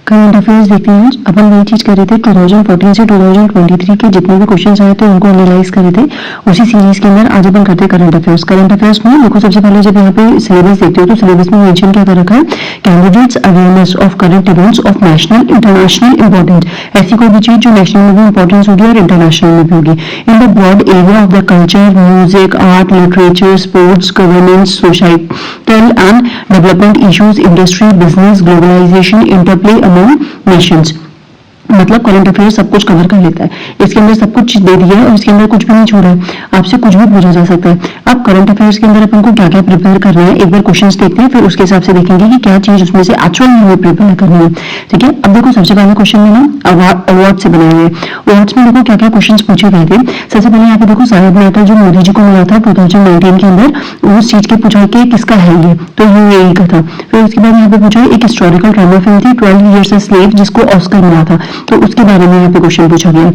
Current affairs देखते हैं। अपन वही चीज कर रहे थे 2014 से 2023 के जितने भी क्वेश्चन आए थे उनको एनालाइज कर रहे थे। उसी सीरीज के अंदर आज अपन करते हैं करंट अफेयर्स। करंट अफेयर्स में देखो सबसे पहले जब यहाँ पे सिलेबस देखते हो तो सिलेबस में मेंशन क्या कर रखा है, candidates awareness of current events of national international importance. ऐसी कोई भी चीज जो नेशनल में भी इंपॉर्टेंस होगी और इंटरनेशनल में भी होगी। In the broad area of the culture, music, art, literature, sports, governance, societal and development issues, industry, business, globalisation, interplay among nations. मतलब करंट अफेयर सब कुछ कवर कर लेता है। इसके अंदर सब कुछ दे दिया है और इसके अंदर कुछ भी नहीं छोड़ा है। आपसे कुछ भी पूछा जा सकता है। अब करंट अफेयर्स के अंदर अपन को क्या क्या प्रिपेयर करना है एक बार क्वेश्चंस देखते हैं, फिर उसके हिसाब से देखेंगे कि क्या चीज उसमें से एक्चुअल में हमें प्रिपेयर करनी है। ठीक है, अब देखो सबसे पहले क्वेश्चन में ना अवार्ड से बनाए हुए अवार्ड्स में देखो क्या क्या क्वेश्चन पूछे गए थे। सबसे पहले यहाँ पे देखो साहिब मेडल जो मोदी जी को मिला था 2019 के अंदर, उस चीज के पूछा कि किसका है ये, तो यूएई का था। फिर उसके बाद यहाँ पे पूछा एक हिस्टोरिकल ड्रामा फिल्म थी 12 Years a Slave जिसको ऑस्कर मिला था, तो उसके बारे में यहाँ पे क्वेश्चन पूछा गया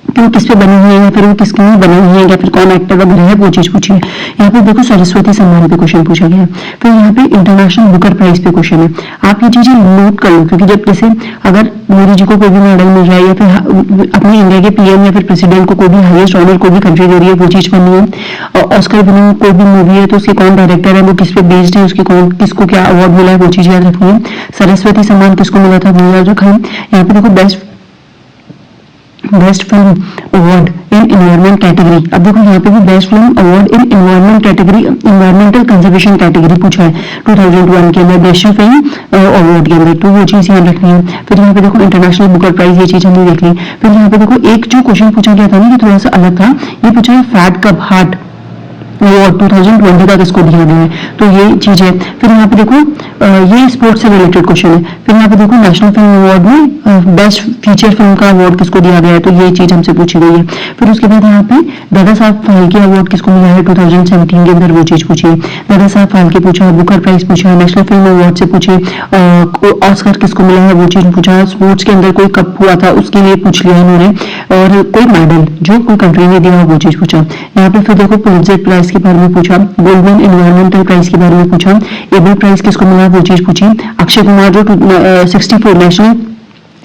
कि वो किस पे बनी हुई है या फिर वो किसके लिए बनी हुई है या फिर कौन एक्टर वगैरह है, वो चीज पूछी है। यहाँ पे देखो सरस्वती सम्मान पे क्वेश्चन पूछा गया है। फिर यहाँ पे इंटरनेशनल बुकर प्राइज पे क्वेश्चन है। आप ये चीजें नोट कर लो क्योंकि जब जैसे अगर मोदी जी को कोई भी मेडल मिल रहा है या फिर अपने इंडिया के पीएम या फिर प्रेसिडेंट को कोई भी हाईएस्ट ऑनर कोई भी कंट्री दे रही है, वो चीज बननी है। और ऑस्कर विनिंग कोई भी मूवी है तो उसके कौन डायरेक्टर है, वो किस पे बेस्ड है, उसके कौन किसको क्या अवार्ड मिला है, वो चीज याद रखनी है। सरस्वती सम्मान किसको मिला था वो याद रखा है। यहाँ पे देखो best film award in environment category. अब देखो यहाँ पे भी best film award in environment category, environmental conservation category पूछा है 2001 के अंदर नेशनल फिल्म अवार्ड के अंदर, तो वो चीज याद रखनी है। फिर यहाँ पे देखो इंटरनेशनल बुकर प्राइज, ये चीज हमने देख ली। फिर यहाँ पे देखो एक जो क्वेश्चन पूछा गया था ना, ये थोड़ा सा अलग था। ये पूछा है फैट कप हार्ट अवार्ड 2020 का किसको दिया गया है, तो ये चीज है। फिर यहाँ पे देखो ये स्पोर्ट्स से रिलेटेड क्वेश्चन है। फिर यहाँ पे देखो नेशनल फिल्म अवार्ड में बेस्ट फीचर फिल्म का अवार्ड किसको दिया गया है, तो ये चीज हमसे पूछी गई है। फिर उसके बाद यहाँ पे दादा साहब फाल्के अवार्ड किसको मिला है 2017 के अंदर, वो चीज पूछी है। दादा साहब फाल्के पूछा, बुकर प्राइज पूछा, नेशनल फिल्म अवार्ड से पूछे, ऑस्कर किसको मिला है वो चीज पूछा, स्पोर्ट्स के अंदर कोई कप हुआ था उसके लिए पूछ लिया इन्होंने, और कोई मेडल जो कोई कंट्री ने दिया वो चीज पूछा। यहाँ पे फिर देखो पुलित्जर प्राइज के बारे में पूछा, गोल्डन एनवायरमेंटल प्राइज के बारे में पूछा, एबल प्राइज किसको मिला वो चीज पूछी। अक्षय कुमार जो 64 नेशनल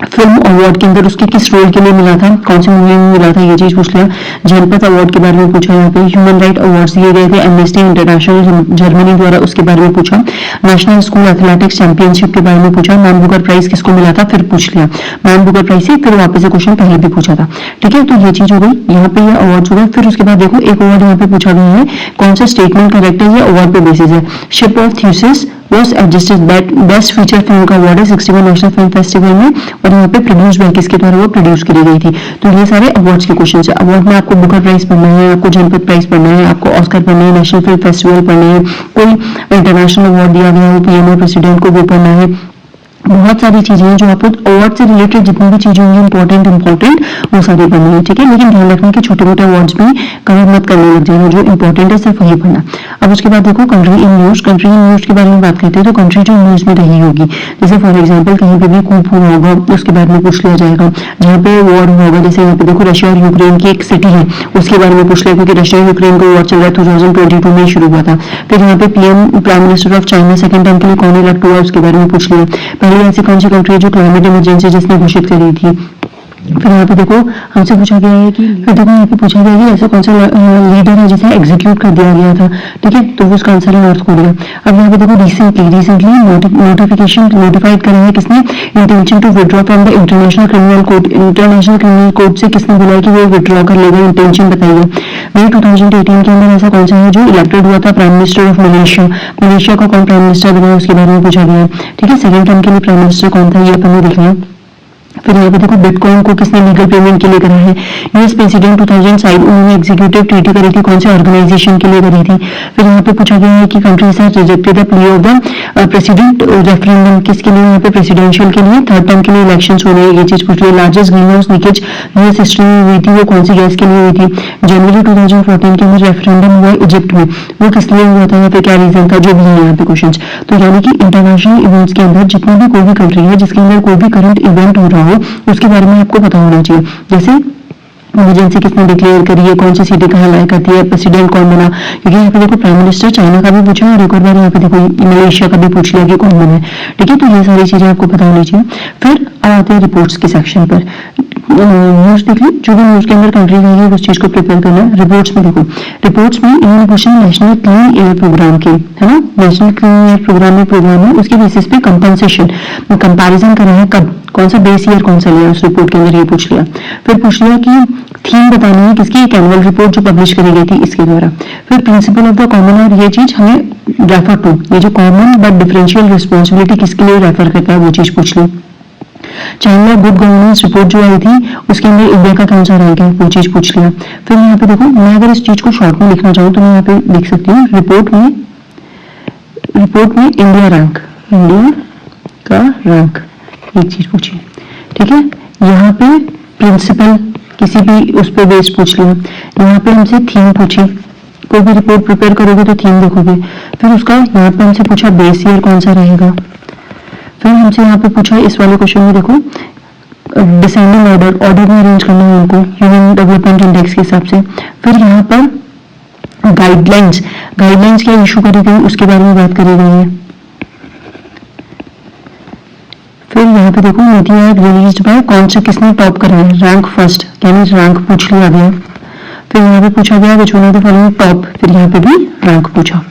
फिल्म अवार्ड के अंदर उसके किस रोल के लिए मिला था, कौन सी मूवी में मिला था, ये चीज पूछ लिया। जनपद अवार्ड के बारे में पूछा। यहाँ पे ह्यूमन राइट अवार्ड्स दिए गए थे एमनेस्टी इंटरनेशनल जर्मनी द्वारा, उसके बारे में पूछा। नेशनल स्कूल एथलेटिक्स चैंपियनशिप के बारे में पूछा। मैन बुकर प्राइज किसको मिला था, फिर पूछ लिया मैन बुकर प्राइज से, फिर वापस से क्वेश्चन पहले भी पूछा था। ठीक है, तो ये चीज हो गई, यहाँ पे ये अवार्ड हो गए। फिर उसके बाद देखो एक अवार्ड यहाँ पे पूछा गया है, कौन सा स्टेटमेंट करेक्ट है, ये अवार्ड पे बेसिस है। Ship of Theseus was adjusted best feature film का अवार्ड है 61 नेशनल फिल्म फेस्टिवल में, और यहाँ पे प्रोड्यूस बाय किसके द्वारा वो प्रोड्यूस करी गई थी। तो ये सारे अवार्ड्स के क्वेश्चन है। अवार्ड में आपको बुकर प्राइज पढ़ना है, आपको जनपद प्राइज पढ़ना है, आपको ऑस्कर पढ़ना है, नेशनल फिल्म फेस्टिवल पढ़ना है, कोई इंटरनेशनल अवार्ड दिया गया हो पीएम और प्रेसिडेंट को वो पढ़ना है। बहुत सारी चीजें हैं जो आपको अवार्ड से रिलेटेड जितनी भी चीजें होंगी इंपॉर्टेंट वो सारी पढ़नी है। ठीक है, लेकिन ध्यान रखना कि छोटे मोटे अवार्ड्स भी कवर मत करने लग जाएगा, जो इंपॉर्टेंट है सिर्फ वही पढ़ना। अब उसके बाद देखो कंट्री इन न्यूज के बारे में बात करते हैं। तो कंट्री जो न्यूज में रही होगी, जैसे फॉर एग्जाम्पल कहीं पे भी कूप हुआ होगा उसके बारे में पूछ लिया जाएगा। जहाँ पे वॉर हुआ होगा, जैसे यहाँ पे देखो रशिया और यूक्रेन की एक सिटी है उसके बारे में पूछ लिया, क्योंकि रशिया यूक्रेन का वॉर चल रहा है 2022 में शुरू हुआ था। फिर यहाँ पे prime minister of China second time के लिए कौन इलेक्ट हुआ उसके बारे में पूछ लिया। पहले ऐसी कौन सी कंट्री जो क्लाइमेट इमरजेंसी जिसने घोषित करी थी। फिर यहाँ पे देखो हमसे पूछा गया है कि फिर देखो यहाँ पे पूछा गया है ऐसा कौन सा लीडर है जिसे एग्जीक्यूट कर दिया गया था। ठीक है, तो उसका आंसर है नॉर्थ कोरिया। अब यहाँ पे देखो रिसेंटली नोटिफिकेशन नोटिफाइड करा है किसने, intention to withdraw from the international criminal court से किसने बोला कि वो विड्रॉ कर लेगा, इंटेंशन बताइए। मई 2018 के अंदर ऐसा कौन सा है जो इलेक्टेड हुआ था प्राइम मिनिस्टर ऑफ मलेशिया का कौन प्राइम मिनिस्टर बना उसके बारे में पूछा गया। ठीक है, सेकंड टर्म के लिए प्राइम मिनिस्टर कौन था ये अपन ने देख लिया। फिर यहाँ पे देखो बिटकॉइन को किसने लीगल पेमेंट के लिए करा है, यूएस प्रेसिडेंट 2005 उन्होंने एग्जीक्यूटिव ट्रीटी करी थी, कौन से ऑर्गेनाइजेशन के लिए करी थी। फिर यहाँ पे पूछा गया है कि countries have rejected the play of the president referendum, किसके लिए, यहाँ पे प्रेसिडेंशियल के लिए थर्ड टर्म के लिए इलेक्शंस हो रहे हैं, ये चीज पूछ रही है। Largest green house leakage US history में हुई थी, वो कौन सी गैस के लिए हुई थी। जनवरी 2014 के अंदर रेफरेंडम हुआ इजिप्ट में, वो किस लिए हुआ था, यहाँ पे क्या रीजन था, जो भी है यहाँ पे क्वेश्चन। तो यानी कि इंटरनेशनल इवेंट्स के अंदर जितनी भी कोई भी कंट्री है जिसके अंदर कोई भी करंट इवेंट हो रहा हो उसके बारे में आपको पता होना चाहिए। जैसे इमरजेंसी किसने डिक्लेयर करी है, कौन सी सीटें कहाँ लाया करती है, प्रेसिडेंट कौन बना, क्योंकि यहाँ पे देखो प्राइम मिनिस्टर चाइना का भी पूछा और एक और बार यहाँ पे देखो मलेशिया का भी पूछ लिया कि कौन बना है। ठीक है, तो ये सारी चीजें आपको पता होनी चाहिए। फिर आते हैं रिपोर्ट्स के सेक्शन पर। न्यूज देख ली, जो भी न्यूज के अंदर कंट्री आई है उस चीज को प्रिपेयर करना है। रिपोर्ट्स में देखो, रिपोर्ट्स में इन्होंने question national clean air programme के, है ना, नेशनल क्लीन एयर प्रोग्राम है, उसके बेसिस पे कंपनसेशन कंपैरिजन करना है, कब, कौन सा बेस ईयर कौन सा लिया उस रिपोर्ट के अंदर, ये पूछ लिया। फिर पूछ लिया कि थीम बतानी है किसकी, एक एनुअल रिपोर्ट जो पब्लिश करी गई थी इसके द्वारा। फिर प्रिंसिपल ऑफ द कॉमन, और ये चीज हमें रेफर टू, ये जो कॉमन बट डिफरेंशियल रिस्पॉन्सिबिलिटी किसके लिए रेफर करता है वो चीज पूछ ली। चाइना गुड गवर्नेंस रिपोर्ट जो आई थी उसके अंदर इंडिया का कौन सा रैंक है वो चीज पूछ लिया। फिर यहाँ पे देखो, मैं अगर इस चीज को शॉर्ट में लिखना चाहूँ तो मैं यहाँ पे लिख सकती हूँ, रिपोर्ट में इंडिया का रैंक, एक चीज पूछी। ठीक है, यहाँ पे प्रिंसिपल किसी भी उस पर बेस पूछ लिया। यहाँ पे हमसे थीम पूछी, कोई भी रिपोर्ट प्रिपेयर करोगे तो थीम देखोगे। फिर उसका यहाँ पे हमसे पूछा बेस ईयर कौन सा रहेगा। फिर हमसे यहाँ पे पूछा इस वाले क्वेश्चन में देखो, डिसेंडिंग ऑर्डर में अरेंज करना है उनको ह्यूमन डेवलपमेंट इंडेक्स के हिसाब से। फिर यहाँ पर गाइडलाइंस क्या इशू करी गई उसके बारे में बात करी गई है। फिर यहाँ पे देखो, नीति आयोग रिलीज्ड बाय, कौन सा किसने टॉप करा है, रैंक फर्स्ट, यानी रैंक पूछ लिया गया। फिर यहाँ पे पूछा गया विच one of the following top, फिर यहाँ पे भी रैंक पूछा।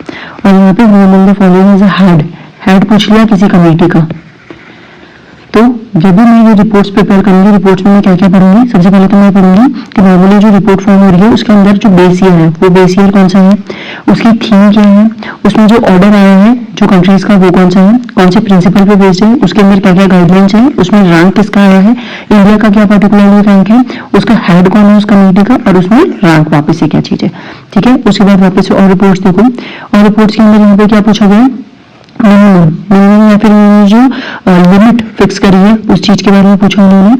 और यहाँ पे who among the following is a head पूछ लिया किसी कमेटी का। तो जब भी मैं ये रिपोर्ट्स प्रिपेयर करूंगी, रिपोर्ट्स में मैं क्या क्या पढ़ूंगी, सबसे पहले तो मैं पढ़ूंगी कि नॉर्मली जो रिपोर्ट फॉर्म हो रही है उसके अंदर जो बेस ईयर है वो बेस ईयर कौन सा है, उसकी थीम क्या है, उसमें जो ऑर्डर आया है जो कंट्रीज का वो कौन सा है, कौन से प्रिंसिपल पे बेस्ड है, उसके अंदर क्या क्या गाइडलाइंस है, उसमें रैंक किसका आया है, इंडिया का क्या पर्टिकुलरली रैंक है, उसका हेड कौन है उस कमेटी का, और उसमें रैंक वापस से क्या चीज है। ठीक है, उसके बाद वापस से और रिपोर्ट्स देखो, और रिपोर्ट्स के अंदर यहाँ पे क्या पूछा गया, मिनिमम या फिर जो लिमिट फिक्स करी है उस चीज के बारे में पूछा उन्होंने।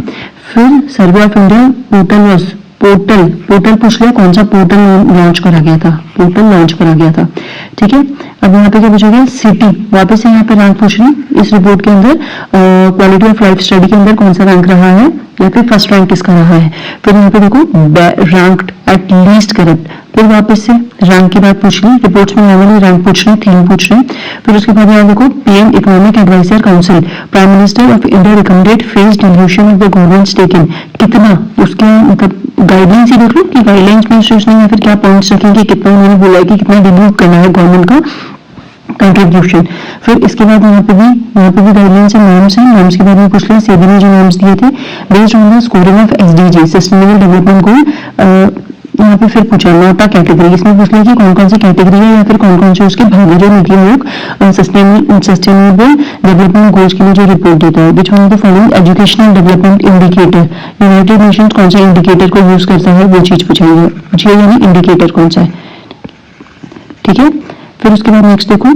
फिर सर्वे ऑफ इंडिया पोर्टल पूछ लिया, कौन सा पोर्टल लॉन्च करा गया था। ठीक है, अब यहाँ पे क्या पूछा गया, सिटी, वापस से यहाँ पे रैंक पूछ रही इस रिपोर्ट के अंदर, क्वालिटी ऑफ लाइफ स्टडी के अंदर कौन सा रैंक रहा है या फिर फर्स्ट रैंक किसका रहा है। फिर यहाँ पे देखो रैंक्ड एट लीस्ट करेक्ट, फिर वापस से रैंक की बात पूछ ली, रिपोर्ट्स में नॉर्मली रैंक पूछ रहे, थीम पूछ रहे। फिर उसके बाद यहाँ देखो PM economic advisor council, prime minister of India recommended phase dilution of the government taken, कितना उसके मतलब गाइडलाइंस ही देख लो कि गाइडलाइंस में सोचना है फिर क्या पॉइंट्स रखेंगे, कितना उन्होंने बोला है कि कितना डिल्यूट करना है गवर्नमेंट का कंट्रीब्यूशन। फिर इसके बाद यहाँ पे भी गाइडलाइंस है, नॉर्म्स के बारे में पूछ लिया, सेबी ने जो नॉर्म्स दिए थे based on the scoring of SDG sustainable development goal. यहाँ पे फिर पूछा नोटा कैटेगरी, इसमें पूछ लिया कि कौन कौन सी कैटेगरी है या फिर कौन कौन से उसके भाग जो NITI Aayog sustainable development goals के लिए जो रिपोर्ट देता है। विच one of the following educational development indicator, United Nations कौन सा इंडिकेटर को यूज करता है वो चीज पूछिए, यानी इंडिकेटर कौन सा है। ठीक है, फिर उसके बाद नेक्स्ट देखो,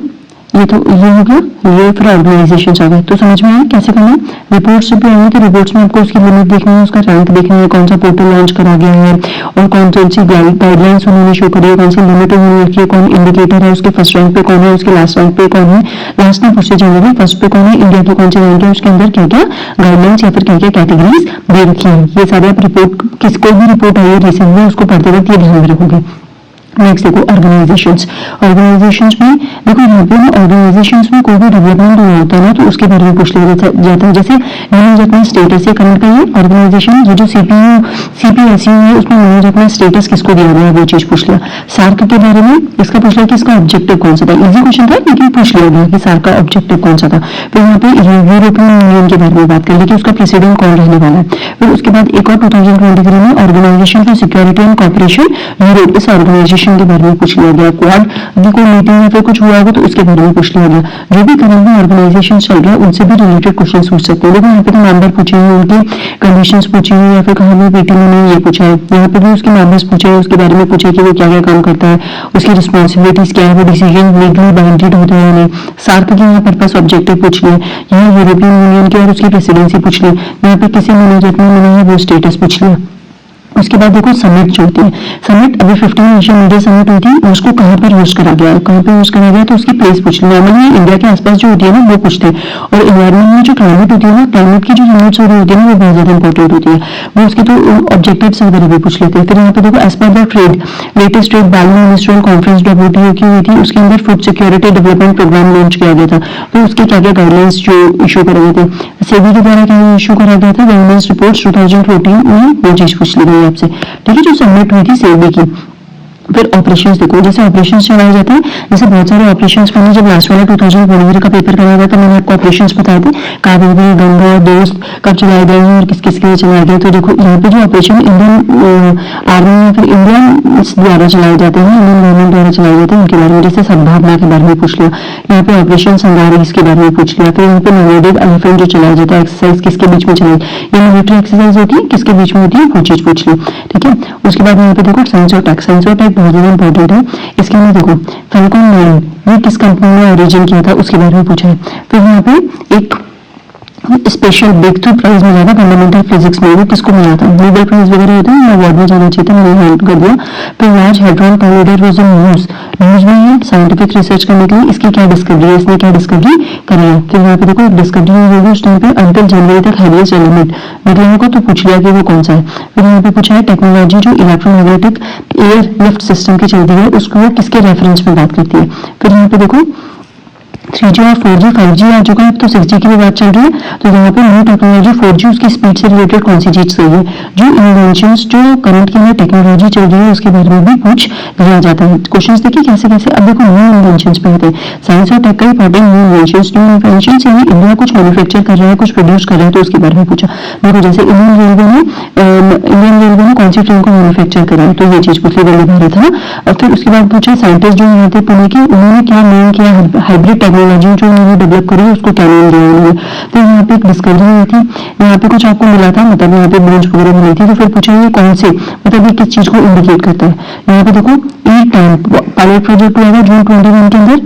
ये हो गया, ये फिर ऑर्गेनाइजेशन आ गए। तो समझ में आया कैसे करना है। रिपोर्ट्स जब भी आएंगे तो रिपोर्ट्स में आपको उसकी लिमिट देखनी है, उसका रैंक देखना है, कौन सा पोर्टल लॉन्च करा गया है और कौन सी गाइडलाइंस उन्होंने शो करी है, कौन सी लिमिट उन्होंने रखी है, कौन इंडिकेटर है, उसके फर्स्ट रैंक पे कौन है, उसके लास्ट रैंक पे कौन है, लास्ट में पूछे जाएंगे फर्स्ट पे कौन है, इंडिया के कौन से रैंक है, उसके अंदर क्या क्या गाइडलाइंस या फिर क्या क्या कैटेगरीज दे रखी है। ये सारे आप रिपोर्ट कोई भी रिपोर्ट आई है रिसेंटली उसको पढ़ते वक्त ये ध्यान में रखोगे। नेक्स्ट देखो ऑर्गेनाइजेशंस में देखो, यहाँ पे ऑर्गेनाइजेशंस में कोई भी डेवलपमेंट हुआ होता है ना तो उसके बारे में पूछ लिया जाता है। जैसे मैंने अपना स्टेटस ये करंट का ये ऑर्गेनाइजेशन, ये जो सीपीएसयू है उसमें मैंने अपना स्टेटस किसको दिया गया है वो चीज पूछ लिया। सार्क के बारे में इसका पूछ लिया कि इसका ऑब्जेक्टिव कौन सा था, इजी क्वेश्चन था लेकिन पूछ लिया गया कि सार्क का ऑब्जेक्टिव कौन सा था। फिर यहाँ पे यूरोपियन यूनियन के बारे में बात कर ली कि उसका प्रेसिडेंट कौन रहने वाला है। फिर उसके बाद एक और 2023 में organisation for security and cooperation Europe, इस ऑर्गेनाइजेशन के बारे में पूछ लिया गया। क्वाड की कोई मीटिंग या फिर कुछ हुआ होगा तो उसके बारे में पूछ लिया गया। जो भी करंट में ऑर्गेनाइजेशन चल रहा है उनसे भी रिलेटेड क्वेश्चन पूछ सकते हैं। लेकिन यहाँ पे तो मेंबर पूछे हैं, उनके कंडीशंस पूछी है या फिर कहाँ में पीटी ने ये पूछा है। यहाँ पे भी उसके मेंबर्स पूछे हैं, उसके बारे में पूछे कि वो क्या क्या काम करता है, उसकी रिस्पॉन्सिबिलिटीज क्या है, वो डिसीजन लीगली बाउंडेड होता है या नहीं। सार्क के यहाँ पर्पस ऑब्जेक्टिव पूछ लिए, यहाँ यूरोपियन यूनियन की और उसकी प्रेसिडेंसी पूछ ली, यहाँ पे किसी मैनेजर में मिला है वो स्टेटस पूछ लिया। उसके बाद देखो समिट जो होती है, समिट अभी 15 एशियन मीडिया समिट हुई थी, उसको कहाँ पर होस्ट करा गया, कहाँ पे होस्ट करा गया, तो उसकी प्लेस पूछ ली। नॉर्मली इंडिया के आसपास जो होती है ना वो पूछते हैं, और इन्वायरमेंट में जो क्लाइमेट होती है ना, क्लाइमेट की जो यूनिट्स हो रही होती है ना वो बहुत ज्यादा इंपॉर्टेंट होती है, वो उसकी तो ऑब्जेक्टिव्स वगैरह भी पूछ लेते हैं। फिर यहाँ पे देखो as per the trade latest trade balance ministerial conference WTO की हुई थी, उसके अंदर food security development programme launch किया गया था, तो उसके क्या क्या गाइडलाइंस जो इशू करे गए थे, सेबी के द्वारा क्या इशू करा गया था, गवर्नेंस रिपोर्ट 2014 में वो चीज पूछ ली गई आपसे, ठीक है, जो सबमिट हुई थी सेबी की। फिर ऑपरेशंस देखो, जैसे ऑपरेशंस चलाए जाते हैं, जैसे बहुत सारे ऑपरेशंस मैंने जब लास्ट वाला 2023 का पेपर कराया था तो मैंने आपको ऑपरेशंस बताए थे, कावेरी, गंगा, दोस्त कब चलाए गए हैं और किस किस के लिए चलाए गए। तो देखो यहाँ पे जो ऑपरेशन इंडियन आर्मी या फिर इंडियन द्वारा चलाए जाते हैं, इंडियन गवर्नमेंट द्वारा चलाए जाते हैं, उनके बारे में, जैसे सद्भावना के बारे में पूछ लिया, यहाँ पे ऑपरेशन संगारिस के बारे में पूछ लिया। फिर यहाँ पे नवोदित एलिफेंट जो चलाया जाता है, एक्सरसाइज किसके बीच में चलाई, ये मिलिट्री एक्सरसाइज होती है, किसके बीच में होती है, वो चीज पूछ ली, ठीक है। उसके बाद यहाँ पे देखो साइंस और टेक, साइंस और टेक बहुत ज्यादा इंपॉर्टेंट है। इसके अंदर देखो फैल्कन 9 ये किस कंपनी ने ओरिजिन किया था उसके बारे में पूछा है। फिर यहाँ पे एक स्पेशल ब्रेक थ्रू प्राइज मिला था फंडामेंटल फिजिक्स में, वो किसको मिला था, नोबेल प्राइज वगैरह होता है, अवार्ड में जाना चाहिए था, मैंने हेल्प कर दिया। फिर large hadron collider was news, news में है साइंटिफिक रिसर्च करने के लिए, इसकी क्या डिस्कवरी है, इसने क्या डिस्कवरी करी है। फिर यहाँ पे देखो डिस्कवरी हुई होगी उस टाइम पे, अंटिल जनवरी तक हेविएस्ट एलिमेंट निकला होगा, तो पूछ लिया कि वो कौन सा है। फिर यहाँ पे पूछा है टेक्नोलॉजी जो इलेक्ट्रोमैग्नेटिक एयर लिफ्ट सिस्टम की चलती है, उसको वो किसके रेफरेंस में बात करती है। फिर यहाँ पे देखो 3G और 4G 5G आ चुका है, तो 6G की भी बात चल रही है, तो यहाँ पे न्यू टेक्नोलॉजी 4G उसकी स्पीड से रिलेटेड कौन सी चीज सही है, जो इन्वेंशंस जो करंट के अंदर टेक्नोलॉजी चल रही है उसके बारे में भी पूछ लिया जाता है। क्वेश्चन देखिए कैसे कैसे, अब देखो न्यू इन्वेंशंस पे आते हैं, साइंस और टेक का इंपॉर्टेंट न्यू इन्वेंशंस यानी इंडिया कुछ मैन्युफैक्चर कर रहा है, कुछ प्रोड्यूस कर रहा है, तो उसके बारे में पूछा। देखो जैसे इंडियन रेलवे ने कौन सी ट्रेन को मैन्युफैक्चर करा है, तो ये चीज पूछ ली, वंदे भारत था। और फिर उसके बाद पूछा साइंटिस्ट जो यहाँ थे पुणे के, उन्होंने क्या नेम किया हाइब्रिड टेक्नोलॉजी जो उन्होंने डेवलप करी है उसको क्या नाम दिया उन्होंने। तो यहाँ पे एक डिस्कवरी हुई थी, यहाँ पे कुछ आपको मिला था, मतलब यहाँ पे ब्रोंज वगैरह मिली थी, तो फिर पूछा ये कौन से, मतलब ये किस चीज को इंडिकेट करता है। यहाँ पे देखो E10 पायलट प्रोजेक्ट हुआ था जून 21 के अंदर,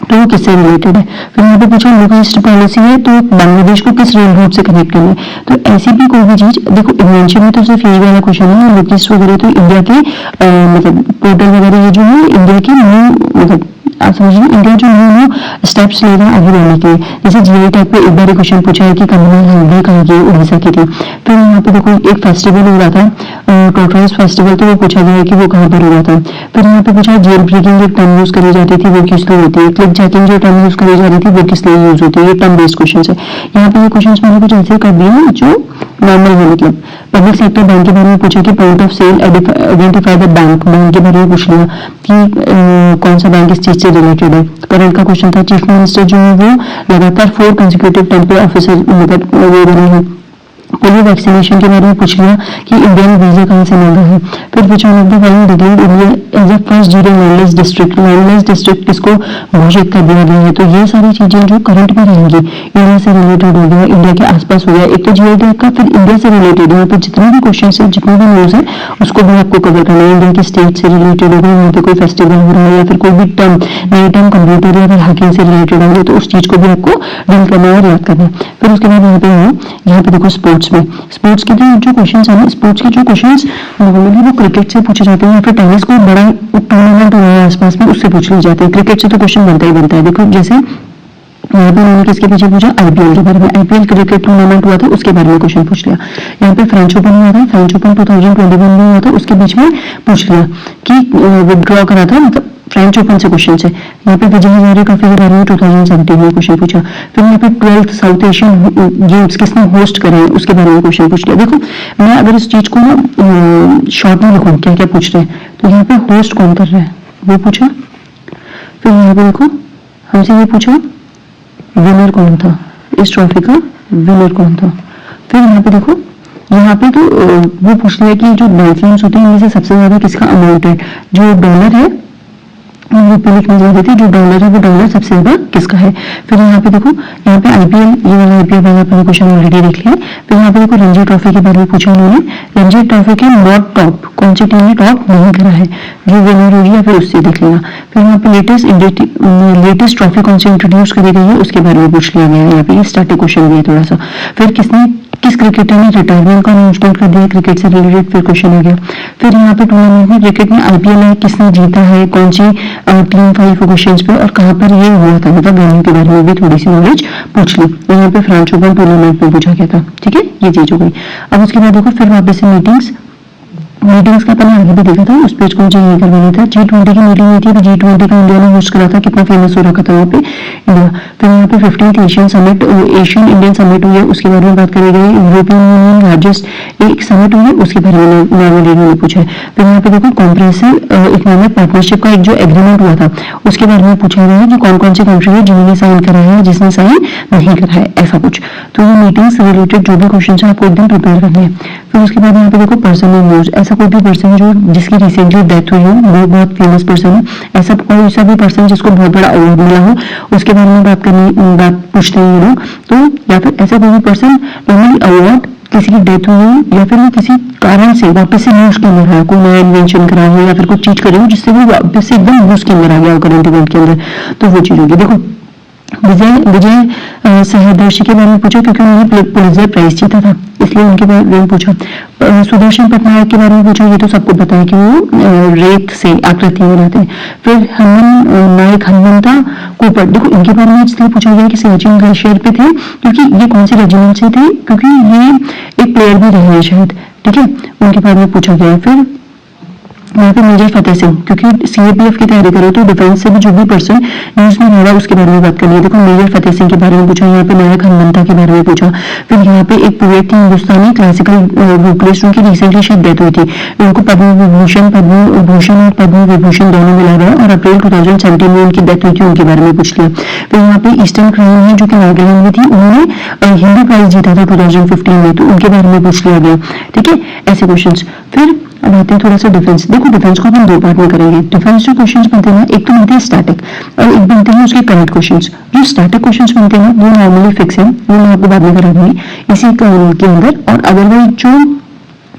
तो वो किससे रिलेटेड है। फिर यहाँ पे पूछा लुक ईस्ट पॉलिसी है, तो बांग्लादेश को किस रेल रूट से कनेक्ट करना है। तो ऐसी भी कोई भी चीज देखो, इन्वेंशन में तो सिर्फ यही वाला क्वेश्चन है, लुक ईस्ट वगैरह तो इंडिया के मतलब पोर्टल वगैरह ये जो है इंडिया की न्यू, मतलब आप समझिए इंडिया जो न्यू स्टेप्स ले रहा है आगे बढ़ने के लिए। जैसे जीआई टैग पे एक बार क्वेश्चन पूछा है कि कम्युनल हल्दी कहाँ की, उड़ीसा की थी। फिर यहाँ पे देखो एक फेस्टिवल हो रहा था टोटराइज फेस्टिवल, तो वो पूछा गया है कि वो कहाँ पर हो रहा था। फिर यहाँ पे पूछा जेल ब्रेकिंग एक टर्म यूज करी जाती थी वो किस लिए होती है, क्लिक जैकिंग जो टर्म यूज करी जा रही थी वो किस लिए यूज होती है, ये टर्म बेस्ड क्वेश्चन है। यहाँ पे ये क्वेश्चन मैंने कुछ ऐसे कर दिए जो नॉर्मल है, मतलब पब्लिक सेक्टर बैंक के बारे में पूछा कि point of sale identify the bank, bank के बारे में पूछ लिया कि कौन सा बैंक इस चीज से रिलेटेड है। करंट का क्वेश्चन था चीफ मिनिस्टर जो है वो लगातार 4 कंसेक्यूटिव टर्म पे ऑफिसर मतलब वो बने हैं। पोलियो वैक्सीनेशन के बारे में पूछ लिया कि इंडियन वीजा कहाँ से मिल रहा है। फिर which one of the following declared India as a first zero landless district, landless district किसको घोषित कर दिया गया है। तो ये सारी चीजें जो करंट में रहेंगी इंडिया से रिलेटेड हो गया, इंडिया के आसपास हो गया, एक तो जीओ टैग का, फिर इंडिया से रिलेटेड यहाँ पे जितने भी क्वेश्चन है, जितने भी न्यूज है उसको भी आपको कवर करना है। इंडिया की स्टेट से रिलेटेड होगा, यहाँ पे कोई फेस्टिवल हो रहा है या फिर कोई भी टर्म नई टर्म कंप्यूटर या फिर हैकिंग से रिलेटेड होंगे, तो उस चीज को भी आपको डील करना है और याद करना है। फिर उसके बाद यहाँ पे देखो स्पोर्ट्स में, स्पोर्ट्स के जो क्वेश्चन है ना, स्पोर्ट्स के जो क्वेश्चन नॉर्मली वो क्रिकेट से पूछे जाते हैं या फिर टेनिस को बड़ा टूर्नामेंट हो रहा है आसपास में उससे पूछ लिए जाते हैं। क्रिकेट से तो क्वेश्चन बनता ही बनता है। देखो जैसे यहाँ पे उन्होंने किसके पीछे पूछा, आईपीएल के बारे में, आईपीएल क्रिकेट टूर्नामेंट हुआ था उसके बारे में क्वेश्चन पूछ लिया। यहाँ पे फ्रेंच ओपन हुआ था, फ्रेंच ओपन 2021 में हुआ था, उसके बीच में पूछ लिया कि विड्रॉ करा था, मतलब फ्रेंच ओपन से क्वेश्चन है। यहाँ पे विजय हजारे ट्रॉफी के बारे में 2017 में क्वेश्चन पूछा। फिर यहाँ पे 12th साउथ एशियन गेम्स किसने होस्ट करे हैं उसके बारे में क्वेश्चन पूछ लिया। देखो मैं अगर इस चीज को ना शॉर्ट में लिखूं क्या क्या पूछ रहे हैं, तो यहाँ पे होस्ट कौन कर रहा है वो पूछा। फिर यहाँ पे देखो हमसे ये पूछा विनर कौन था, इस ट्रॉफी का विनर कौन था। फिर यहाँ पे देखो यहाँ पे तो वो पूछ लिया कि जो डॉल्फिन्स होते हैं इनमें से सबसे ज्यादा किसका अमाउंट है, जो डॉलर है वो पे लिखने जा रही थी, जो डॉलर है वो डॉलर सबसे ज्यादा किसका है। फिर यहाँ पे देखो यहाँ पे आईपीएल, ये वाला आईपीएल वाला अपने क्वेश्चन ऑलरेडी देख लिया। फिर यहाँ पे देखो रणजी ट्रॉफी के बारे में पूछा उन्होंने, रणजी ट्रॉफी के नॉट टॉप कौन सी टीम ने टॉप नहीं करा है, जो विनर होगी या फिर उससे देख लेना। फिर यहाँ पे लेटेस्ट ट्रॉफी कौन सी इंट्रोड्यूस करी गई है उसके बारे में पूछ लिया गया है। यहाँ पे स्टार्टिंग क्वेश्चन भी है थोड़ा सा। फिर किसने किस क्रिकेटर ने रिटायरमेंट का अनाउंसमेंट कर दिया, क्रिकेट से रिलेटेड फिर क्वेश्चन हो गया। फिर यहाँ पे टूर्नामेंट में क्रिकेट में आईपीएल है, किसने जीता है, कौन सी टीम, 5 क्वेश्चन पे, और कहाँ पर ये हुआ था, मतलब वेन्यू के बारे में भी थोड़ी सी नॉलेज पूछ ली। यहाँ पे फ्रांस ओपन टूर्नामेंट में पूछा गया था, ठीक है, ये चीज हो गई। अब उसके बाद देखो फिर वापस से मीटिंग्स का अपन आगे भी देखा था, उस पेज को मुझे ये करवाना था। G20 की मीटिंग हुई थी, तो G20 का इंडिया ने होस्ट करा था, कितना फेमस हो रखा था वहाँ पे इंडिया। फिर यहाँ पे 15th एशियन इंडियन समिट हुई है, उसके बारे में बात करी गई। यूरोपियन यूनियन लार्जेस्ट एक समिट हुई है, उसके बारे में नॉर्मली ने पूछा है। फिर यहाँ पे देखो कॉम्प्रिहेंसिव इकोनॉमिक पार्टनरशिप का एक जो एग्रीमेंट हुआ था, उसके बारे में पूछा गया है कि कौन कौन सी कंट्री है जिन्होंने साइन करा है, जिसने साइन नहीं करा है, ऐसा कुछ। तो ये मीटिंग से रिलेटेड जो भी क्वेश्चन है आपको एकदम प्रिपेयर करने हैं। फिर उसके बाद यहाँ पे देखो पर्सनल न्यूज, ऐसा कोई भी पर्सन जो जिसकी रिसेंटली डेथ हुई हो, वो बहुत फेमस पर्सन है, ऐसा कोई सा भी पर्सन जिसको बहुत बड़ा अवार्ड मिला हो, उसके बारे में बात पूछते हैं ये लोग। तो या फिर ऐसा कोई भी पर्सन नॉर्मली अवार्ड किसी की डेथ हुई हो या फिर वो किसी कारण से वापस से न्यूज के अंदर है, कोई नया इन्वेंशन करा हो या फिर कुछ चीज करी हो जिससे वो वापस से एकदम न्यूज के अंदर आ गया हो करंट इवेंट के अंदर, तो वो चीज होगी। देखो विजय सहदर्शी के बारे में पूछा क्योंकि उन्होंने पुलित्जर प्राइज जीता था, इसलिए उनके बारे में पूछा। सुदर्शन पटनायक के बारे में पूछा, ये तो सबको पता है कि वो रेत से आकृति बनाते हैं। फिर नायक हनुमंता कोपर, देखो इनके बारे में इसलिए पूछा गया कि सियाचिन ग्लेशियर पे थे, क्योंकि ये कौन से रेजिमेंट से थे, क्योंकि ये एक प्लेयर भी रहे हैं शायद, ठीक है, उनके बारे में पूछा गया। फिर यहाँ पे मेजर फतेह सिंह, क्योंकि सीएपीएफ की तैयारी करो तो डिफेंस से भी जो भी पर्सन न्यूज में हो रहा है उसके बारे में बात करनी है। देखो मेजर फतेह सिंह के बारे में पूछा, यहाँ पे नायक हनुमंता के बारे में पूछा। फिर यहाँ पे एक पोएट थी हिंदुस्तानी क्लासिकल वोकलिस्ट, उनकी रिसेंटली शायद डेथ हुई थी, उनको पद्म भूषण और पद्म विभूषण दोनों मिला गया और अप्रैल 2017 में उनकी डेथ हुई थी, उनके बारे में पूछ लिया। फिर यहाँ पे ईस्टर्न क्राउन है जो कि नागालैंड में थी, उन्होंने हिंदी प्राइज जीता था 2015 में, तो उनके बारे में पूछ लिया गया, ठीक है, ऐसे क्वेश्चन। फिर अब आते हैं थोड़ा सा डिफेंस। देखो डिफेंस को अपन 2 पार्ट में करेंगे। डिफेंस जो क्वेश्चंस बनते हैं ना, एक तो बनते हैं स्टैटिक और एक बनते हैं उसके करंट क्वेश्चंस। जो स्टैटिक क्वेश्चंस बनते हैं वो नॉर्मली फिक्स है, वो मैं आपको बाद में करा दूंगी इसी के अंदर। और अदरवाइज जो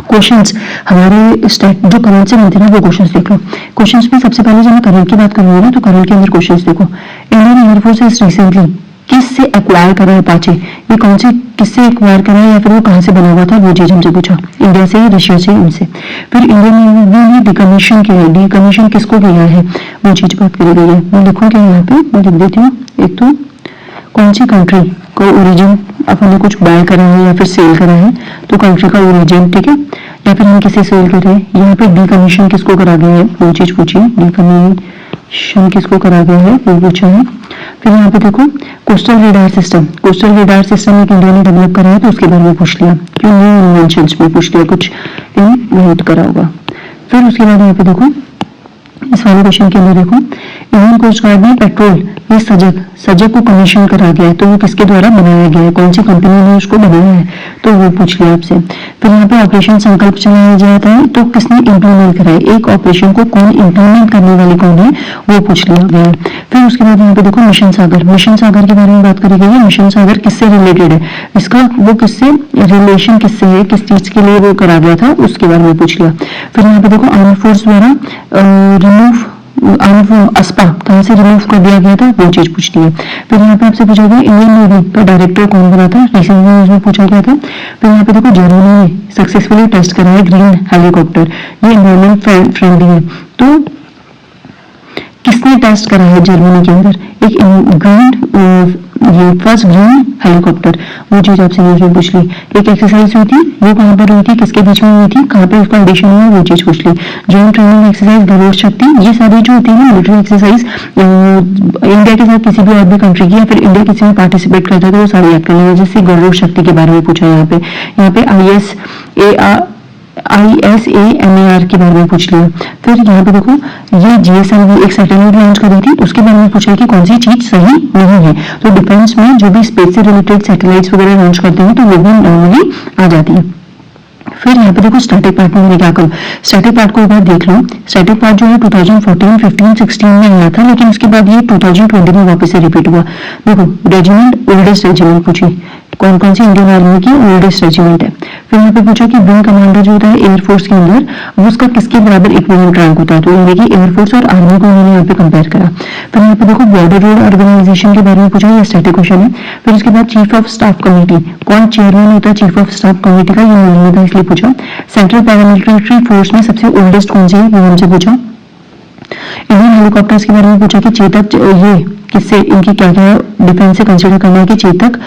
क्वेश्चंस हमारे जो करंट से बनते हैं वो क्वेश्चंस देख लो। क्वेश्चंस में सबसे पहले जब मैं करंट की बात करूंगी ना, तो करंट के अंदर क्वेश्चंस देखो। इंडियन एयरफोर्स इज रिसेंटली किससे एक्वायर करा है अपाचे, ये कौन से किससे एक्वायर करा है या फिर वो कहाँ से बना हुआ था, वो चीज हमसे पूछा, इंडिया से, रशिया से, इनसे। फिर इंडियन नेवी ने डिकमीशन किया है, डिकमीशन किसको किया है, वो चीज बात करी गई है। मैं लिखूंगी यहाँ पे, मैं लिख देती हूँ। एक तो कौन सी कंट्री को ओरिजिन अपन ने कुछ बाय करा है या फिर सेल करा है, तो कंट्री का ओरिजिन, ठीक है, या फिर हम किसे सेल कर रहे हैं। यहाँ पे डिकमीशन किसको करा गया है, वो चीज पूछी, डिकमीशन किसको करा गया है वो पूछा है। फिर यहाँ पे देखो coastal radar system, coastal radar system एक इंडिया ने डेवलप करा है, तो उसके बारे में पूछ लिया, क्यों न्यू इन्वेंशंस में पूछ लिया, कुछ इन्वेंट करा होगा। फिर उसके बाद यहाँ पे देखो इस वाले क्वेश्चन के अंदर देखो, इंडियन कोस्ट गार्ड में पेट्रोल ये सजग को कमीशन करा गया है, तो वो किसके द्वारा बनाया गया है, कौन सी कंपनी ने उसको बनाया है, तो वो पूछ लिया आपसे। फिर यहाँ पे ऑपरेशन संकल्प चलाया जाता है, तो किसने इम्प्लीमेंट करा है, एक ऑपरेशन को कौन इम्प्लीमेंट करने वाले कौन है, वो पूछ लिया गया है। फिर उसके बाद यहाँ पे देखो मिशन सागर, मिशन सागर के बारे में बात करी गई है। मिशन सागर किससे रिलेटेड है, इसका वो किससे रिलेशन किससे है, किस चीज के लिए वो करा गया था, उसके बारे में पूछ लिया। फिर यहाँ पे देखो आर्म फोर्स द्वारा अस्पा कहाँ से रिमूव कर दिया गया था, वो चीज पूछती है। फिर यहाँ पे आपसे पूछा गया इंडियन नेवी का डायरेक्टर कौन बना था, रिसेंटली न्यूज में पूछा गया था। फिर यहाँ पे देखो जर्मनी ने सक्सेसफुली टेस्ट करा है ग्रीन हेलीकॉप्टर, ये एनवायरमेंट फ्रेंडली है, तो किसने टेस्ट करा है जर्मनी के अंदर, एक ग्रीन ये फर्स्ट ग्रीन हेलीकॉप्टर, वो चीज आपसे न्यूज में पूछ ली। एक एक्सरसाइज हुई थी, वो कहाँ पर हुई थी, किसके बीच में हुई थी, कहाँ पे उसका एडिशन हुआ, वो चीज पूछ ली। जॉइंट ट्रेनिंग एक्सरसाइज गरुड़ शक्ति, ये सारी जो होती है मिलिट्री एक्सरसाइज इंडिया के साथ किसी भी और भी कंट्री की या फिर इंडिया किसी में पार्टिसिपेट करता है तो वो सारी याद करनी है। जैसे गरुड़ शक्ति के बारे में पूछा है यहाँ पे ISAMAR के बारे में पूछ लिया। फिर यहाँ पे देखो ये GSLV एक सैटेलाइट लॉन्च करी थी, उसके बारे में पूछा कि कौन सी चीज सही नहीं है। तो डिफेंस में जो भी स्पेस से रिलेटेड सैटेलाइट्स वगैरह लॉन्च करते हैं तो वो भी नॉर्मली आ जाती है। फिर यहाँ पे देखो स्टैटिक पार्ट में मैंने क्या करूँ, स्टैटिक पार्ट को एक बार देख लो। स्टैटिक पार्ट जो है 2014, 15, 16 में आया था, लेकिन उसके बाद ये 2020 में वापस से रिपीट हुआ। देखो रेजिमेंट, ओल्डेस्ट रेजिमेंट पूछी, कौन कौन सी इंडियन आर्मी की ओल्डेस्ट रेजिमेंट है। फिर यहाँ पे पूछा कि विंग कमांडर जो होता है एयरफोर्स के अंदर वो उसका किसके बराबर इक्विवेलेंट रैंक होता है, तो यानी कि एयरफोर्स और आर्मी को उन्होंने यहाँ पे कंपेयर करा। फिर यहाँ पे देखो बॉर्डर रोड ऑर्गेनाइजेशन के बारे में पूछा, ये स्टैटिक क्वेश्चन है। फिर उसके बाद चीफ ऑफ स्टाफ कमेटी, कौन चेयरमैन होता है चीफ ऑफ स्टाफ कमेटी का, ये नहीं था इसलिए पूछा। सेंट्रल पैरामिलिट्री फोर्स में सबसे ओल्डेस्ट कौन सी है, वो हमसे पूछा। इंडियन हेलीकॉप्टर्स के बारे में पूछा कि चेतक ये किससे, इनकी क्या क्या डिफेंस से कंसिडर करना है कि चेतक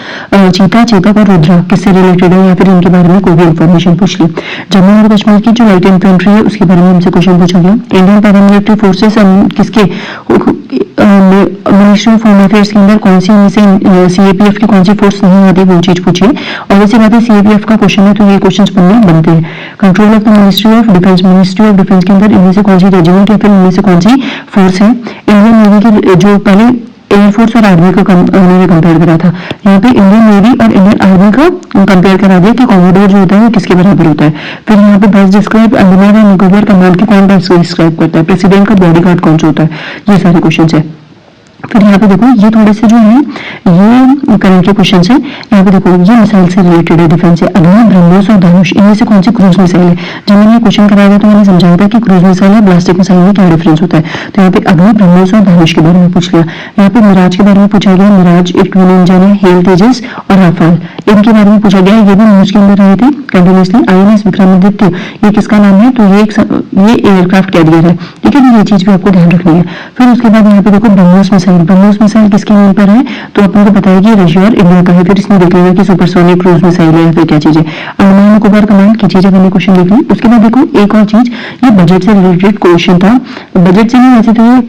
और रुद्रा किससे रिलेटेड है, या फिर इनके बारे में कोई भी इंफॉर्मेशन पूछ ली। जम्मू और कश्मीर की जो लाइट इन्फेंट्री है उसके बारे में हमसे क्वेश्चन पूछा गया। इंडियन पैरामिलिट्री फोर्सेस किसके मिनिस्ट्री ऑफ होम अफेयर्स के अंदर कौन सी इनमें से सीएपीएफ की कौन सी फोर्स नहीं आती, वो चीज पूछिए। और वैसे बात है सीएपीएफ का क्वेश्चन है तो ये क्वेश्चन बनने बनते हैं। Control of the ministry of defence के अंदर इनमें से कौन सी रेजिमेंट या फिर इनमें से कौन सी फोर्स है। इंडियन नेवी की जो पहले एयरफोर्स और आर्मी को उन्होंने कंपेयर करा था, यहाँ पे इंडियन नेवी और इंडियन आर्मी को कंपेयर करा दिया कि कॉमोडोर जो होता है वो किसके बराबर होता है। फिर यहाँ पे best describe Andaman and Nicobar command के कौन बेस्ट डिस्क्राइब करता है, प्रेसिडेंट का बॉडीगार्ड कौन सा होता है, ये सारे क्वेश्चन है। फिर यहाँ पे देखो ये थोड़े से जो है ये करंट के क्वेश्चन है। यहाँ पे देखो ये मिसाइल से रिलेटेड है, डिफेंस से। अग्नि, ब्रह्मोस और धनुष इनमें से कौन सी क्रूज मिसाइल है। जब मैंने क्वेश्चन कराया था तो मैंने समझाया था कि क्रूज मिसाइल और ब्लास्टिक मिसाइल में क्या डिफरेंस होता है। तो यहाँ पे अग्नि, ब्रह्मोस और धनुष के बारे में पूछ लिया। यहाँ पे मिराज के बारे में पूछा गया, मिराज एक ट्विन इंजन है, हेल तेजस और राफाल इनके बारे में पूछा गया। ये भी न्यूज के अंदर रहे थे कंटिन्यूसली। INS विक्रमादित्य ये किसका नाम है, तो ये एयरक्राफ्ट कैरियर है, ठीक है। ये चीज भी आपको ध्यान रखनी है। फिर उसके बाद यहाँ पे देखो ब्रह्मोस मिसाइल किसके नाम पर है, तो अपन को पता है कि रशिया और इंडिया का है। फिर इसमें देख लेगा कि सुपरसोनिक क्रूज मिसाइल है या फिर क्या चीज है। अंडमान निकोबार कमांड की चीजें मैंने क्वेश्चन देख ली। उसके बाद देखो एक और चीज, ये बजट से रिलेटेड क्वेश्चन था। बजट से नहीं, वैसे तो ये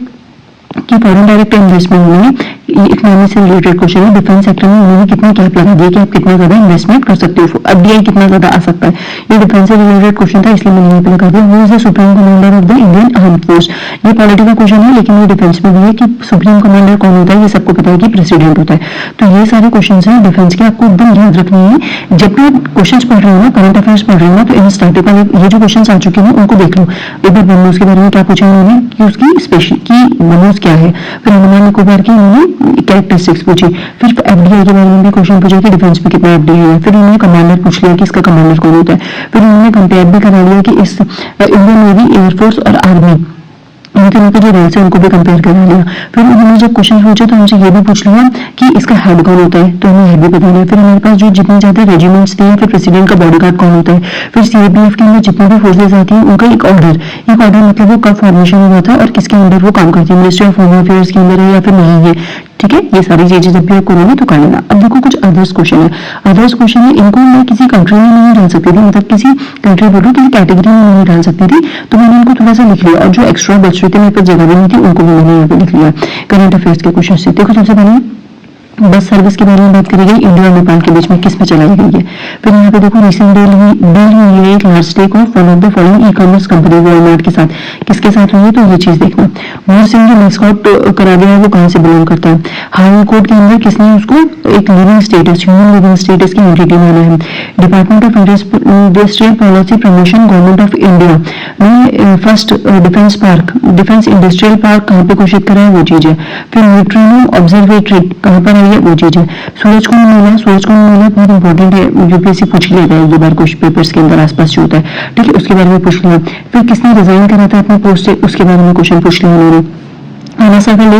कि फॉरेन डायरेक्ट इन्वेस्टमेंट में इकोनॉमी से रिलेटेड क्वेश्चन है। डिफेंस सेक्टर में उन्होंने कितना कैप लगा दिया कि आप कितना ज्यादा इन्वेस्टमेंट कर सकते हो, FDI कितना ज्यादा आ सकता है। ये डिफेंस से रिलेटेड क्वेश्चन था इसलिए मैंने यहाँ पे लगा दिया। वो is the supreme commander of the Indian arm force. ये पॉलिटी का क्वेश्चन है लेकिन ये डिफेंस में भी है कि सुप्रीम कमांडर कौन होता है, ये सबको पता है कि प्रेसिडेंट होता है। तो ये सारे क्वेश्चन है डिफेंस के, आपको एकदम याद रखनी है। जब भी क्वेश्चन पढ़ रहे हो ना, करंट अफेयर्स पढ़ रहे हो ना, तो इन स्टैटिक वाले ये जो क्वेश्चन आ चुके हैं उनको देख लो। एक बार ब्रह्मोस के बारे में क्या पूछा उन्होंने कि उसकी स्पेशल की ब्रह्मोस क्या है। फिर अंडमान निकोबार की उन्होंने कैरेक्टरिस्टिक्स पूछी। फिर FDI के बारे में भी क्वेश्चन पूछा कि डिफेंस में कितना FDI है। फिर उन्होंने कमांडर पूछ लिया कि इसका कमांडर कौन होता है। फिर उन्होंने कंपेयर भी करा लिया कि इस इंडियन नेवी, एयरफोर्स और आर्मी उनके उनके जो रोल्स है उनको भी कंपेयर करा लिया। फिर उन्होंने जब क्वेश्चन पूछे तो हमसे ये भी पूछ लिया कि इसका हेड कौन होता है, तो हमें हेड भी बताना है। फिर हमारे पास जो जितने ज्यादा रेजिमेंट्स थे, फिर प्रेसिडेंट का बॉडीगार्ड कौन होता है। फिर CAPF के अंदर जितनी भी फोर्सेज आती है उनका एक ऑर्डर मतलब वो कब फॉर्मेशन हुआ था और किसके अंडर वो काम करती है, मिनिस्ट्री ऑफ होम अफेयर्स के अंदर है या फिर नहीं है, ठीक है। ये सारी चीजें जब भी आप करोगे तो कर लेना। अब देखो कुछ अदर्स क्वेश्चन है। अदर्स क्वेश्चन है, इनको मैं किसी कंट्री में नहीं डाल सकती थी, मतलब किसी कंट्री बोलो किसी कैटेगरी में नहीं डाल सकती थी, तो मैंने इनको थोड़ा सा लिख लिया। और जो एक्स्ट्रा बच रहे थे मेरे पास जगह भी नहीं थी, उनको भी मैंने यहाँ पे लिख लिया। करंट अफेयर्स के क्वेश्चन से देखो, सबसे पहले बस सर्विस के बारे में बात करी गई, इंडिया और नेपाल के बीच में किस में चलाई गई है। फिर यहाँ पे देखो रिसेंट डील हुई है एक large stake of one of the following e-commerce company Walmart के साथ, किसके साथ हुई है, तो ये चीज देखना। मोर सिंह जो मैस्कॉट करा गया है वो कहाँ से बिलोंग करता है। हाई कोर्ट के अंदर किसने उसको एक living status, human living status की एंटिटी माना है। Department of industrial policy promotion government of India ने फर्स्ट डिफेंस इंडस्ट्रियल पार्क कहाँ पे घोषित करा है, वो चीज है। फिर न्यूट्रिनो ऑब्जर्वेटरी कहाँ पर है, वो चीज है। सूरजकुंड मेला बहुत इंपॉर्टेंट है, यूपीएससी पूछ लिया जाए ये बार कुछ पेपर्स के अंदर आसपास जो होता है, ठीक है, उसके बारे में पूछ लिया। फिर किसने रिजाइन करा था अपने पोस्ट से, उसके बारे में क्वेश्चन पूछ लिया उन्होंने। आना सागर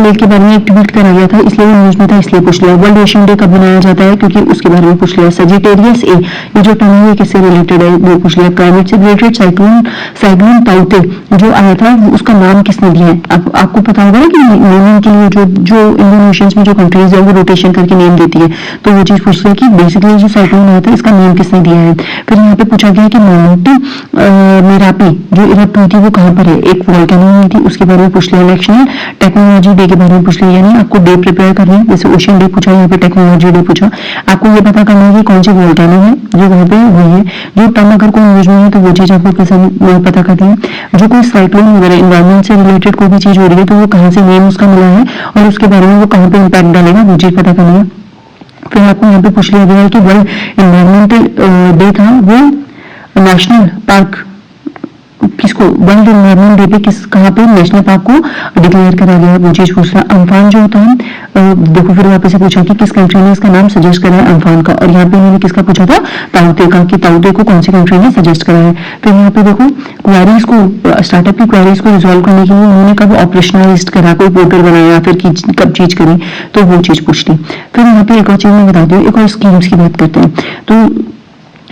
लेक के बारे में एक ट्वीट करा गया था इसलिए वो न्यूज में था, इसलिए पूछ लिया। वर्ल्ड ओशन डे कब मनाया जाता है, क्योंकि उसके बारे में पूछ लिया। सजिटेरियस ए ये जो टर्म है किससे रिलेटेड है, वो पूछ लिया। क्लाइमेट से रिलेटेड साइक्लोन ताउते जो आया था उसका नाम किसने दिया है। आपको पता होगा ना कि नेमिंग के लिए जो इंडियन ओशंस में जो कंट्रीज है वो रोटेशन करके नेम देती है, तो वो चीज पूछ लिया कि बेसिकली जो साइक्लोन आया था इसका नेम किसने दिया है। फिर यहाँ पे पूछा गया कि माउंट मेरापी जो इरप्ट हुई थी वो कहाँ पर है, एक वोल्केनो हुई थी, उसके बारे में पूछ लिया। नेशनल टेक्नोलॉजी डे के बारे में पूछ लिया, यानी आपको डे प्रिपेयर करना है। जैसे ओशन डे पूछा, यहाँ पे टेक्नोलॉजी डे पूछा, आपको ये पता करना है कि कौन सी वोल्केनो है जो वहाँ पे हुई है। जो टर्म अगर कोई न्यूज में है तो वो चीज आपको पता करनी है। जो कोई साइक्लोन वगैरह इन्वायरमेंट से रिलेटेड कोई भी चीज हो रही है तो वो कहाँ से नेम उसका मिला है और उसके बारे में वो कहाँ पे इम्पैक्ट डालेगा, वो चीज पता करनी है। फिर आपको यहाँ पे पूछ लिया गया है कि वर्ल्ड इन्वायरमेंटल डे था वो नेशनल पार्क किसको किसको वर्ल्ड एनवायरमेंट डे पे किस कहाँ पे नेशनल पार्क को डिक्लेयर करा गया, वो चीज पूछ रहा है। अम्फान जो होता है देखो फिर वापस से पूछा कि किस कंट्री ने इसका नाम सजेस्ट करा है अम्फान का, और यहाँ पे इन्होंने किसका पूछा था, ताउते का, कि ताउते को कौन सी कंट्री ने सजेस्ट करा है। फिर यहाँ पे देखो क्वेरीज को, स्टार्टअप की क्वेरीज को रिजॉल्व करने के लिए उन्होंने कब ऑपरेशनलाइज करा, कोई पोर्टल बनाया, फिर कब चीज करी, तो वो चीज पूछ ली। फिर यहाँ पे एक और चीज मैं बता दूं, एक और स्कीम्स की बात करते हैं। तो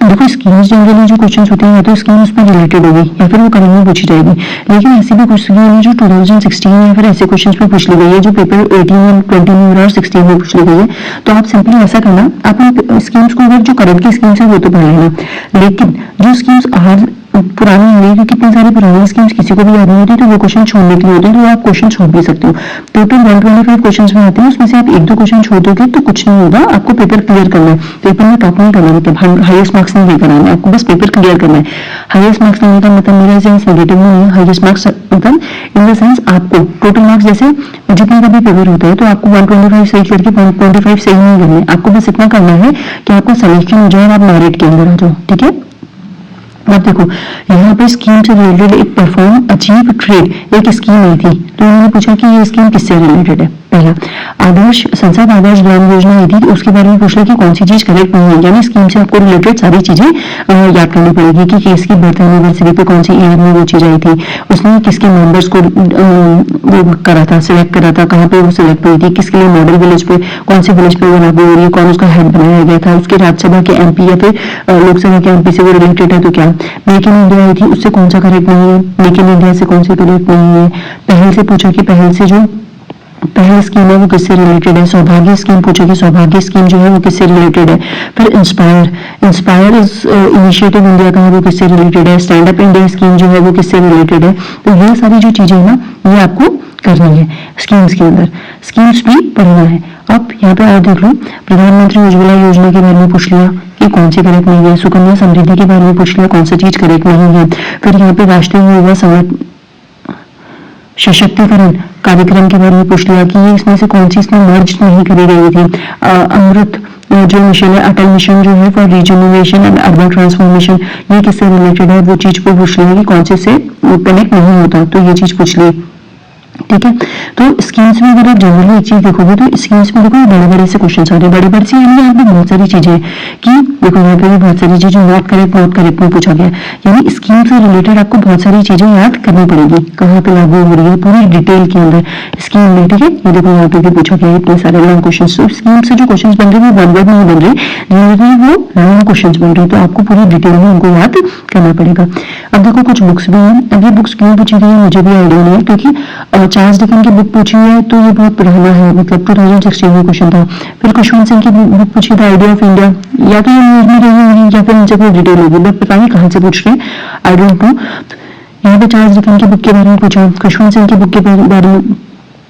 देखो स्कीम्स जनरली जो क्वेश्चंस होते हैं या तो स्कीम्स में रिलेटेड होगी या फिर वो करंट में पूछी जाएगी, लेकिन ऐसी भी कुछ स्कीम है जो 2016 या फिर ऐसे क्वेश्चंस में पूछ ली गई है जो पेपर 18 और 20 में और 16 में पूछ ली गई है। तो आप सिंपली ऐसा करना, आप उन स्कीम्स को अगर जो करंट की स्कीम्स है वो तो पढ़ लेना, लेकिन जो स्कीम्स आज पुरानी है, क्योंकि कितनी सारी पुरानी स्कीम्स किसी को भी याद नहीं होती, तो वो क्वेश्चन छोड़ने के लिए होते हैं, तो आप क्वेश्चन छोड़ भी सकते हो। टोटल 125 क्वेश्चंस में आते हैं, उसमें से आप एक दो क्वेश्चन छोड़ दोगे तो कुछ नहीं होगा, आपको पेपर क्लियर करना है। पेपर में टॉप नहीं करना, मतलब हाईएस्ट मार्क्स नहीं लेकर आना है, आपको बस पेपर क्लियर करना है। हाईएस्ट मार्क्स लेने का मतलब मेरा सेंस नेगेटिव नहीं है, हाईएस्ट मार्क्स मतलब इन द सेंस आपको टोटल मार्क्स जैसे जितने का भी पेपर होता है तो आपको 125 सही करके 25 सही नहीं करना है, आपको बस इतना करना है कि आपको सिलेक्शन हो जाए, आप मेरिट के अंदर आ जाओ, ठीक है। अब देखो यहाँ पे स्कीम से रिलेटेड एक परफॉर्म अचीव ट्रेड एक स्कीम आई थी, तो उन्होंने पूछा कि ये स्कीम किससे रिलेटेड है। पहला आदर्श संसद आदर्श ग्राम योजना आई थी, तो उसके बारे में पूछ लिया कि कौन सी चीज करेक्ट नहीं है, यानी स्कीम से आपको रिलेटेड सारी चीजें याद करनी पड़ेगी कि किसकी बर्थ एनिवर्सरी पे कौन सी ईयर में वो चीज आई थी, उसने किसके मेंबर्स को वो करा था, सिलेक्ट करा था, कहाँ पे वो सिलेक्ट हुई थी, किसके लिए मॉडल विलेज पे, कौन से विलेज पे वो लागू हो रही है, कौन उसका हेड बनाया गया था, उसके राज्यसभा के एमपी या फिर लोकसभा के एमपी से वो रिलेटेड है तो क्या। मेक इन इंडिया आई थी, उससे कौन सा करेक्ट नहीं है, मेक इन इंडिया से कौन से करेक्ट नहीं है। पहल से पूछा कि पहल से जो पहली स्कीम है वो किससे रिलेटेड है। सौभाग्य स्कीम पूछा कि सौभाग्य स्कीम जो है वो किससे रिलेटेड है। फिर इंस्पायर इस इनिशिएटिव इंडिया का है वो किससे रिलेटेड है। स्टैंड अप इंडिया स्कीम जो है वो किससे रिलेटेड है। तो ये सारी जो चीजें है ना ये आपको करनी है स्कीम्स के अंदर, स्कीम्स भी पढ़ना है। अब यहाँ पे और देख लो, प्रधानमंत्री उज्ज्वला योजना के बारे में पूछ लिया कि कौन सी करेक्ट नहीं है। सुकन्या समृद्धि के बारे में पूछ लिया कौन सी चीज करेक्ट नहीं है। फिर यहाँ पे राष्ट्रीय युवा सशक्तिकरण कार्यक्रम के बारे में पूछ लिया कि ये इसमें से कौन सी इसमें मर्ज नहीं करी गई थी। अमृत जो मिशन है, अटल मिशन जो है for regeneration and urban transformation, ये किससे रिलेटेड है, वो चीज को पूछ लिया कि कौन से कनेक्ट नहीं होता, तो ये चीज पूछ ली। ठीक है, तो स्कीम्स में अगर आप जनरली एक चीज देखोगे तो स्कीम्स में देखो बड़े बड़े से क्वेश्चन आ रहे, बड़े बड़े से यानी यहाँ पे बहुत सारी चीजें हैं कि देखो यहाँ पे भी बहुत सारी चीजें नॉट करेक्ट में पूछा गया, यानी स्कीम से रिलेटेड आपको बहुत सारी चीजें याद करनी पड़ेगी, कहाँ पे लागू हो रही है पूरी डिटेल के अंदर स्कीम में। ठीक है, ये देखो यहाँ पे भी पूछा गया इतने सारे लॉन्ग क्वेश्चन। तो स्कीम से जो क्वेश्चन बन रहे वो वन वर्ड नहीं बन रहे, जनरली वो लॉन्ग क्वेश्चन बन रहे, तो आपको पूरी डिटेल में उनको याद करना पड़ेगा। अब देखो कुछ बुक्स भी हैं, अब ये बुक्स क्यों पूछी गई है मुझे भी आइडिया नहीं है, क्योंकि चार्ल्स डिकन की बुक पूछी है तो ये बहुत पुराना है, मतलब 2016 में क्वेश्चन था। फिर खुशवंत सिंह की बुक पूछी था आइडिया ऑफ इंडिया, या तो ये न्यूज में रही होगी या फिर नीचे कोई डिटेल होगी, बट पता नहीं कहाँ से पूछ रहे हैं, आई डोंट नो। यहाँ पे चार्ल्स डिकन की बुक के बारे में पूछा, खुशवंत सिंह की बुक के बारे में,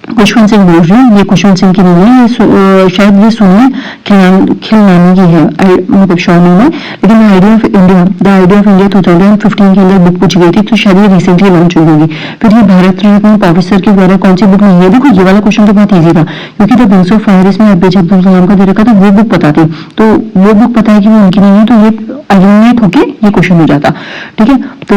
खुशवंत सिंह बोल रही हूँ, ये खुशवंत सिंह की नहीं है, ये शायद ये सुनिए खिलनानी की है, मतलब श्योर नहीं है, लेकिन आइडिया ऑफ इंडिया 2015 के अंदर बुक पूछी गई थी, तो शायद ये रिसेंटली लॉन्च हुई होगी। फिर ये भारत रत्न प्रोफेसर के द्वारा कौन सी बुक नहीं है, देखो ये वाला क्वेश्चन तो बहुत ईजी था, क्योंकि द विंग्स ऑफ फायर इसमें एपीजे अब्दुल कलाम का दे रखा था, वो बुक पता थी, तो वो बुक पता है कि वो उनकी नहीं है, तो ये एलिमिनेट होके ये क्वेश्चन हो जाता। ठीक है, तो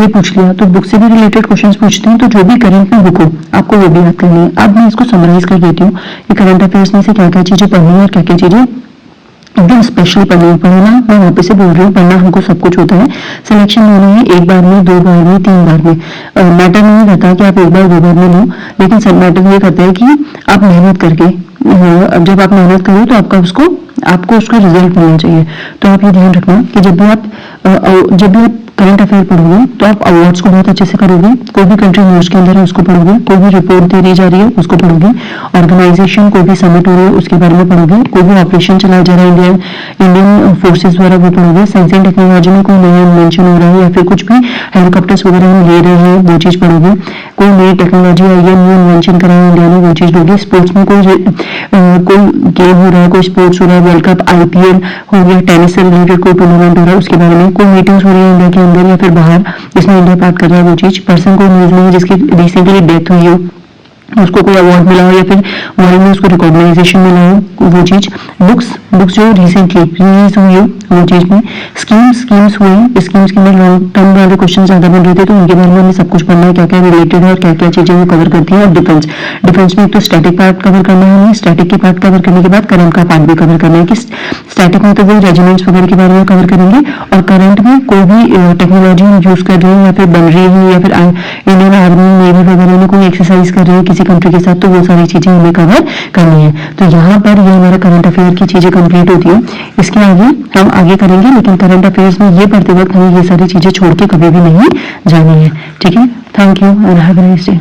ये पूछ लिया, तो बुक से भी रिलेटेड क्वेश्चन पूछते हैं, तो जो भी करंट में बुक हो आपको वो भी याद करनी है। अब मैं इसको समराइज कर देती हूँ कि करंट अफेयर्स में से क्या क्या चीजें पढ़नी है और क्या क्या चीजें एकदम स्पेशली पढ़ना। मैं वापस से बोल रही हूँ, पढ़ना हमको सब कुछ होता है, सिलेक्शन लेना है एक बार में, दो बार में, तीन बार में, मैटर नहीं रहता कि आप एक बार दो बार में लो, लेकिन सब मैटर ये करता है कि आप मेहनत करके, अब जब आप मेहनत करो तो आपको उसका रिजल्ट मिलना चाहिए। तो आप ये ध्यान रखना कि जब भी आप करंट अफेयर पढ़ोगे तो आप अवार्ड्स को बहुत अच्छे से करोगे, कोई भी कंट्री न्यूज के अंदर है उसको पढ़ोगे, कोई भी रिपोर्ट दे दी जा रही है उसको पढ़ोगे, ऑर्गेनाइजेशन कोई भी समिट हो रही है उसके बारे में पढ़ोगे, कोई भी ऑपरेशन चलाया जा रहा है इंडियन फोर्सेस द्वारा वो पढ़ोगे, साइंस एंड टेक्नोलॉजी में कोई नया इन्वेंशन हो रहा है या फिर कुछ भी हेलीकॉप्टर्स वगैरह हम ले रहे हैं वो चीज पढ़ोगे, कोई नई टेक्नोलॉजी आई है, न्यू इन्वेंशन करा है इंडिया ने वो चीज लोगे, स्पोर्ट्स में कोई गेम हो रहा है, कोई स्पोर्ट्स हो रहा है, वर्ल्ड कप, आईपीएल हो गया, टेनिस से रिलेटेड कोई टूर्नामेंट हो रहा है उसके बारे में, कोई मीटिंग्स हो रही है इंडिया के अंदर या फिर बाहर जिसमें इंडिया बात कर रहा है वो चीज, पर्सन कोई न्यूज में जिसकी रिसेंटली डेथ हुई हो उसको कोई अवार्ड मिला हो या फिर वर्ल्ड में उसको रिकॉग्नाइजेशन मिला हो, वो चीज। बुक्स बुक्स जो रिसेंटली रिलीज हुई हो वो चीज में। स्कीम्स हुई, स्कीम्स के अंदर लॉन्ग टर्म वाले क्वेश्चन ज्यादा बन रहे थे, तो उनके बारे में हमें सब कुछ पढ़ना है, क्या क्या रिलेटेड है और क्या क्या चीजें वो कवर करती है। और डिफेंस में एक तो स्टैटिक पार्ट कवर करना है हमें, स्टैटिक के पार्ट कवर करने के बाद करंट का पार्ट भी कवर करना है कि स्टैटिक में तो वो रेजिमेंट्स वगैरह के बारे में कवर करेंगे, और करंट में कोई भी टेक्नोलॉजी यूज कर रहे हैं या फिर बन रही है या फिर इंडियन आर्मी नेवी वगैरह में कोई एक्सरसाइज कर रहे हैं किसी कंट्री के साथ, तो वो सारी चीजें हमें कवर करनी है। तो यहाँ पर ये हमारा करंट अफेयर की चीजें कंप्लीट होती है। इसके आगे हम आगे करेंगे, लेकिन करंट अफेयर्स में ये पढ़ते वक्त हमें ये सारी चीजें छोड़ के कभी भी नहीं जानी है। ठीक है, thank you and have a nice day.